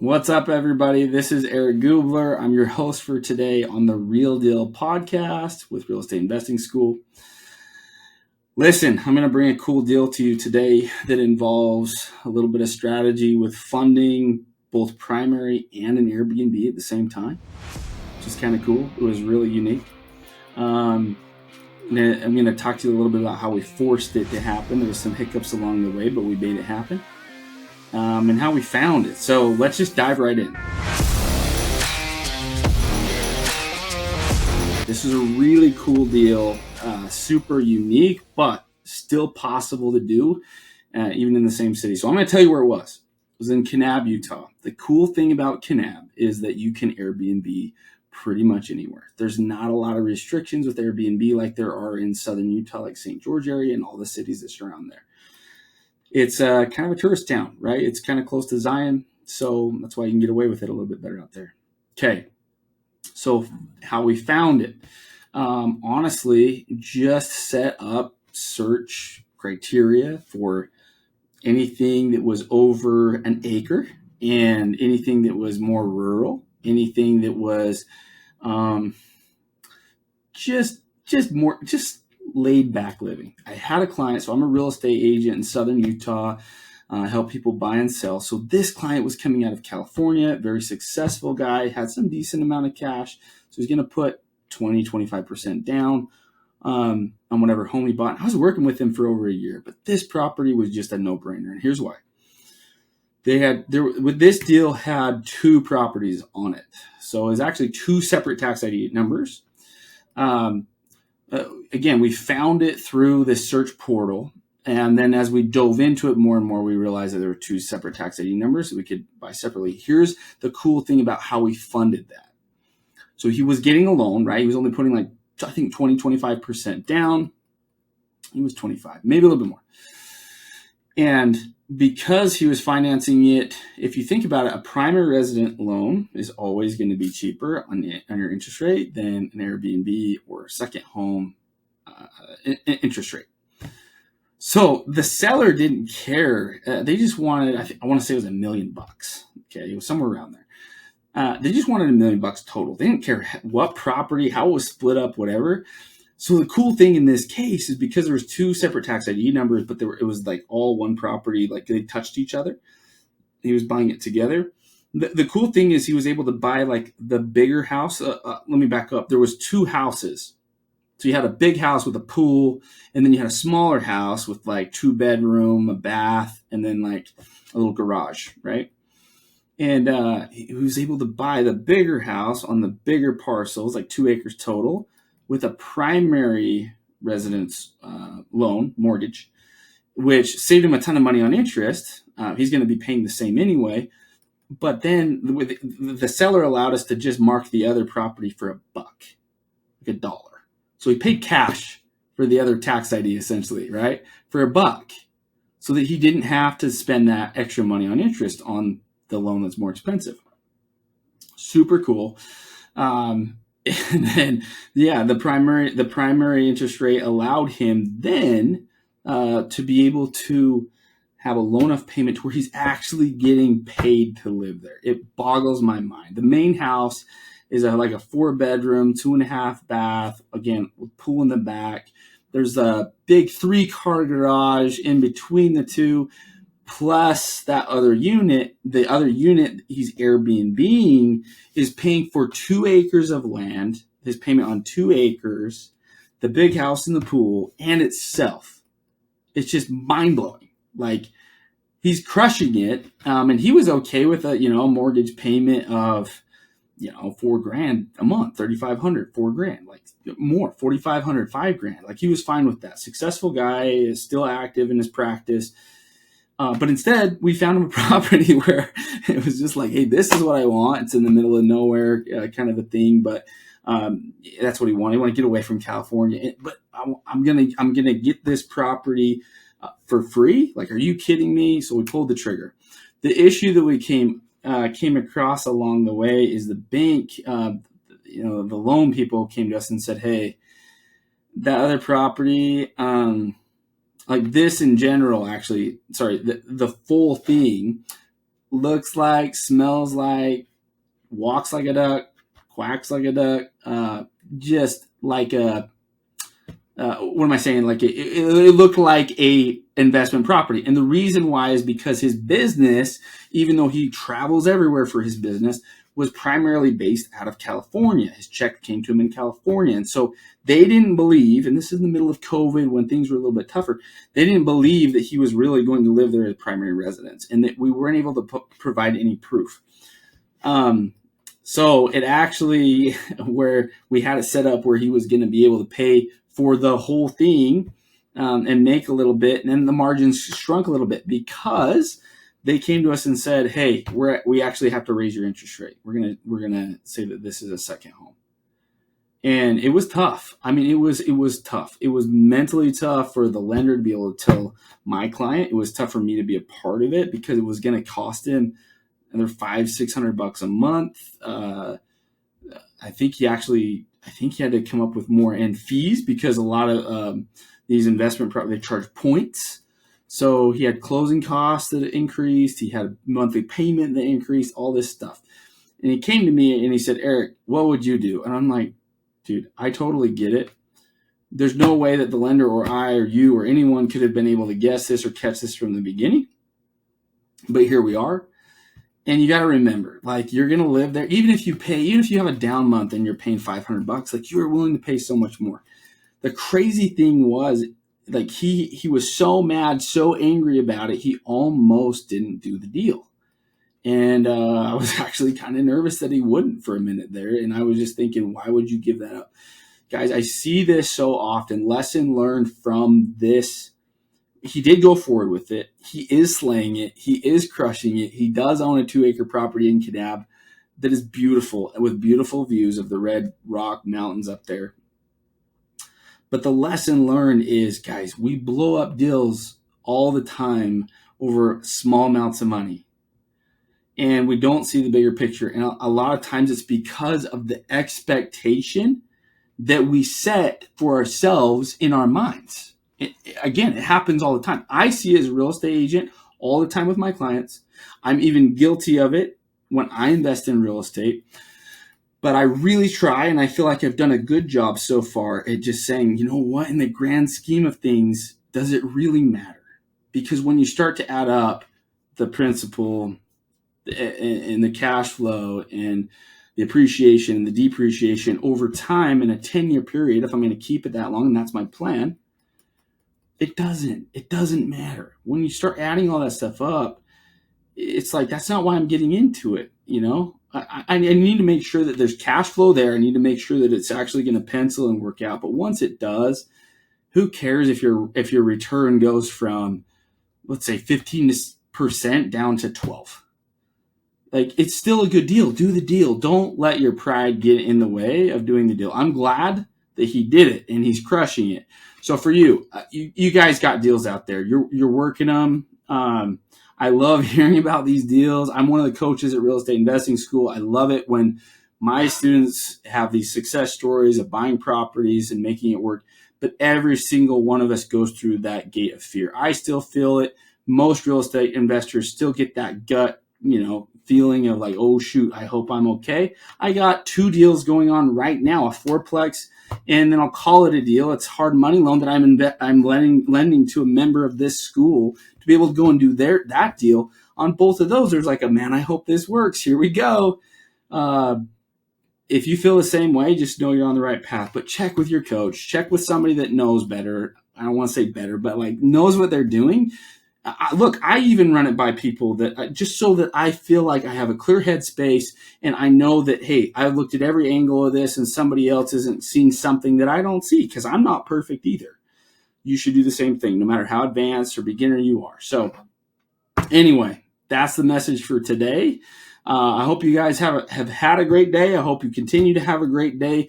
What's up, everybody? This is Eric Gubler. I'm your host for today on the Real Deal podcast with Real Estate Investing School. Listen, I'm going to bring a cool deal to you today that involves a little bit of strategy with funding both primary and an Airbnb at the same time, which is kind of cool. It was really unique. I'm going to talk to you a little bit about how we forced it to happen. There was some hiccups along the way, but we made it happen. And how we found it. So let's just dive right in. This is a really cool deal, super unique, but still possible to do, even in the same city. So I'm going to tell you where it was. It was in Kanab, Utah. The cool thing about Kanab is that you can Airbnb pretty much anywhere. There's not a lot of restrictions with Airbnb like there are in southern Utah, like St. George area and all the cities that surround there. It's kind of a tourist town, right? It's kind of close to Zion, so that's why you can get away with it a little bit better out there. Okay, so how we found it. Honestly, just set up search criteria for anything that was over an acre and anything that was more rural, anything that was just laid back living. I had a client, so I'm a real estate agent in southern Utah, help people buy and sell. So this client was coming out of California, very successful guy, had some decent amount of cash. So he's going to put 20-25% down on whatever home he bought. I was working with him for over a year, but this property was just a no-brainer. And here's why. This deal had two properties on it. So it's actually two separate tax ID numbers. Again, we found it through the search portal. And then as we dove into it more and more, we realized that there were two separate tax ID numbers that we could buy separately. Here's the cool thing about how we funded that. So he was getting a loan, right? He was only putting 20-25% down. He was 25, maybe a little bit more. And because he was financing it, if you think about it, a primary resident loan is always going to be cheaper on your interest rate than an Airbnb or second home interest rate. So the seller didn't care. They just wanted, I want to say it was $1 million. Okay, it was somewhere around there. They just wanted $1 million total. They didn't care what property, how it was split up, whatever. So the cool thing in this case is because there was two separate tax ID numbers, but it was like all one property, like they touched each other. He was buying it together. The cool thing is he was able to buy like the bigger house. Let me back up. There was two houses. So you had a big house with a pool, and then you had a smaller house with like 2-bedroom, a bath, and then like a little garage, right? And he was able to buy the bigger house on the bigger parcels, like 2 acres total, with a primary residence loan, mortgage, which saved him a ton of money on interest. He's going to be paying the same anyway. But then the seller allowed us to just mark the other property for $1, like $1. So he paid cash for the other tax ID essentially, right? For $1, so that he didn't have to spend that extra money on interest on the loan that's more expensive. Super cool. And then, the primary interest rate allowed him then to be able to have a low enough payment to where he's actually getting paid to live there. It boggles my mind. The main house is like a 4-bedroom, 2.5 bath, again, with pool in the back. There's a big 3-car garage in between the two, plus that other unit. The other unit he's Airbnb-ing is paying for 2 acres of land, his payment on 2 acres, the big house and the pool, and itself. It's just mind-blowing. Like, he's crushing it. And he was okay with a mortgage payment of $4,000 a month, $3,500, $4,000, like more, $4,500, $5,000. Like, he was fine with that. Successful guy, is still active in his practice. But instead, we found him a property where it was just like, hey, this is what I want. It's in the middle of nowhere, kind of a thing. But that's what he wanted. He wanted to get away from California. But I'm gonna get this property for free. Like, are you kidding me? So we pulled the trigger. The issue that we came across along the way is the bank. The loan people came to us and said, hey, that other property. Like this in general, actually, sorry, the full thing looks like, smells like, walks like a duck, quacks like a duck, just like a what am I saying? Like it looked like a investment property. And the reason why is because his business, even though he travels everywhere for his business, was primarily based out of California. His check came to him in California. And so they didn't believe, and this is in the middle of COVID when things were a little bit tougher, they didn't believe that he was really going to live there as primary residence and that we weren't able to provide any proof. So it actually, where we had it set up where he was going to be able to pay for the whole thing and make a little bit, and then the margins shrunk a little bit because they came to us and said, "Hey, we actually have to raise your interest rate. We're gonna say that this is a second home." And it was tough. I mean, it was tough. It was mentally tough for the lender to be able to tell my client. It was tough for me to be a part of it because it was going to cost him another $500-600 a month. I think he had to come up with more in fees because a lot of these investment properties, they charge points. So he had closing costs that increased. He had a monthly payment that increased, all this stuff. And he came to me and he said, "Eric, what would you do?" And I'm like, dude, I totally get it. There's no way that the lender or I or you or anyone could have been able to guess this or catch this from the beginning. But here we are. And you got to remember, like, you're going to live there. Even if you have a down month and you're paying $500, like, you are willing to pay so much more. The crazy thing was, like, he was so mad, so angry about it, he almost didn't do the deal. And I was actually kind of nervous that he wouldn't for a minute there. And I was just thinking, why would you give that up? Guys, I see this so often. Lesson learned from this. He did go forward with it. He is slaying it. He is crushing it. He does own a 2-acre property in Kanab that is beautiful with beautiful views of the Red Rock Mountains up there. But the lesson learned is, guys, we blow up deals all the time over small amounts of money. And we don't see the bigger picture. And a lot of times it's because of the expectation that we set for ourselves in our minds. Again, it happens all the time. I see it as a real estate agent all the time with my clients. I'm even guilty of it when I invest in real estate. But I really try, and I feel like I've done a good job so far at just saying, you know what, in the grand scheme of things, does it really matter? Because when you start to add up the principal and the cash flow and the appreciation and the depreciation over time in a 10-year period, if I'm going to keep it that long, and that's my plan, it doesn't matter. When you start adding all that stuff up, it's like, that's not why I'm getting into it. You know, I need to make sure that there's cash flow there. I need to make sure that it's actually going to pencil and work out. But once it does, who cares if your return goes from, let's say, 15% down to 12? Like, it's still a good deal. Do the deal. Don't let your pride get in the way of doing the deal. I'm glad that he did it and he's crushing it. So for you, you guys got deals out there. You're working them. I love hearing about these deals. I'm one of the coaches at Real Estate Investing School. I love it when my students have these success stories of buying properties and making it work. But every single one of us goes through that gate of fear. I still feel it. Most real estate investors still get that gut, feeling of like, oh shoot, I hope I'm okay. I got 2 deals going on right now, a 4-plex, and then I'll call it a deal. It's hard money loan that I'm lending to a member of this school to be able to go and do that deal. On both of those, there's like, man, I hope this works. Here we go. If you feel the same way, just know you're on the right path. But check with your coach. Check with somebody that knows better. I don't want to say better, but like knows what they're doing. Look, I even run it by people that just so that I feel like I have a clear headspace and I know that, hey, I've looked at every angle of this and somebody else isn't seeing something that I don't see because I'm not perfect either. You should do the same thing, no matter how advanced or beginner you are. So anyway, that's the message for today. I hope you guys have had a great day. I hope you continue to have a great day.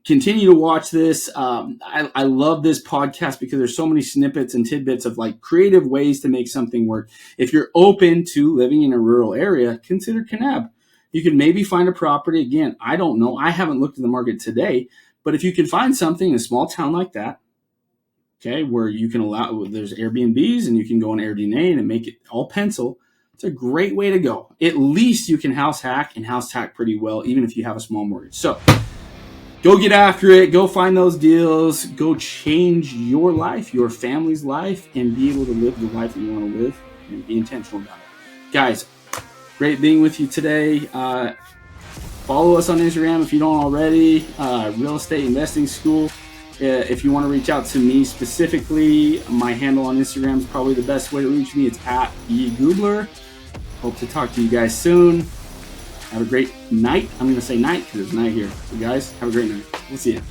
Continue to watch this. I love this podcast because there's so many snippets and tidbits of like creative ways to make something work. If you're open to living in a rural area, consider Kanab. You can maybe find a property. Again, I don't know. I haven't looked at the market today, but if you can find something in a small town like that, okay, where you can there's Airbnbs and you can go on AirDNA and make it all pencil, It's a great way to go. At least you can house hack and house hack pretty well, even if you have a small mortgage. So go get after it. Go find those deals. Go change your life, your family's life, and be able to live the life that you want to live and be intentional about it. Guys, great being with you today. Follow us on Instagram if you don't already. Real Estate Investing School. If you want to reach out to me specifically, my handle on Instagram is probably the best way to reach me. It's at Gubler. Hope to talk to you guys soon. Have a great night. I'm going to say night because it's night here. So guys, have a great night. We'll see you.